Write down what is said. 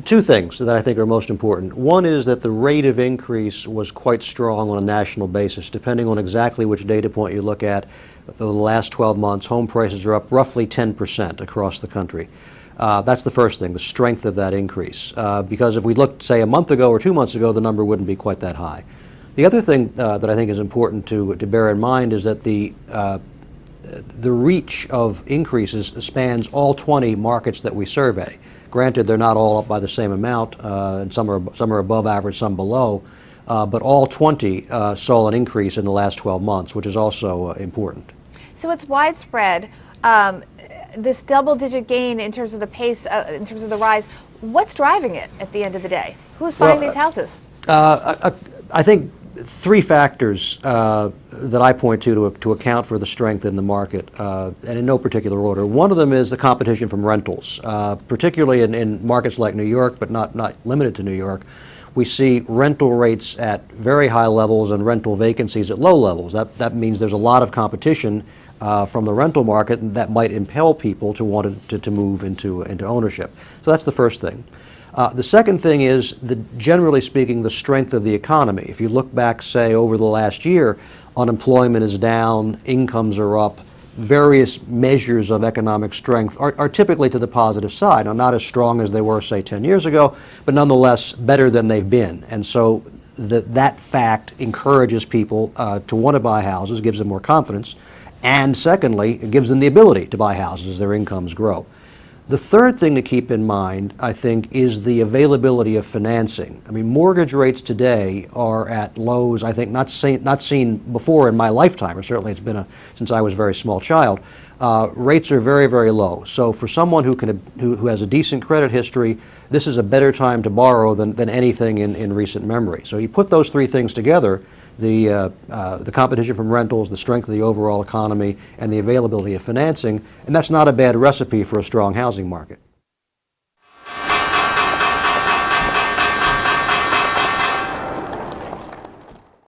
Two things that I think are most important. One is that the rate of increase was quite strong on a national basis. Depending on exactly which data point you look at, for the last 12 months, home prices are up roughly 10% across the country. That's the first thing, the strength of that increase. Because if we looked, say, a month ago or 2 months ago, the number wouldn't be quite that high. The other thing that I think is important to bear in mind is that the reach of increases spans all 20 markets that we survey. Granted, they're not all up by the same amount, and some are above average, some below, but all 20 saw an increase in the last 12 months, which is also important. So it's widespread. This double-digit gain in terms of the pace, in terms of the rise, what's driving it at the end of the day? Who's buying these houses? I think three factors that I point to account for the strength in the market, and in no particular order. One of them is the competition from rentals, particularly in markets like New York, but not limited to New York. We see rental rates at very high levels and rental vacancies at low levels. That means there's a lot of competition from the rental market, and that might impel people to want to move into ownership. So that's the first thing. The second thing is, generally speaking, the strength of the economy. If you look back, say, over the last year, unemployment is down, incomes are up, various measures of economic strength are typically to the positive side. Now, not as strong as they were, say, 10 years ago, but nonetheless better than they've been. And so that fact encourages people to want to buy houses, gives them more confidence, and secondly, it gives them the ability to buy houses as their incomes grow. The third thing to keep in mind, I think, is the availability of financing. I mean, mortgage rates today are at lows, I think, not seen before in my lifetime, or certainly it's been since I was a very small child. Rates are very, very low. So for someone who has a decent credit history, this is a better time to borrow than anything in recent memory. So you put those three things together, the competition from rentals, the strength of the overall economy, and the availability of financing, and that's not a bad recipe for a strong housing market.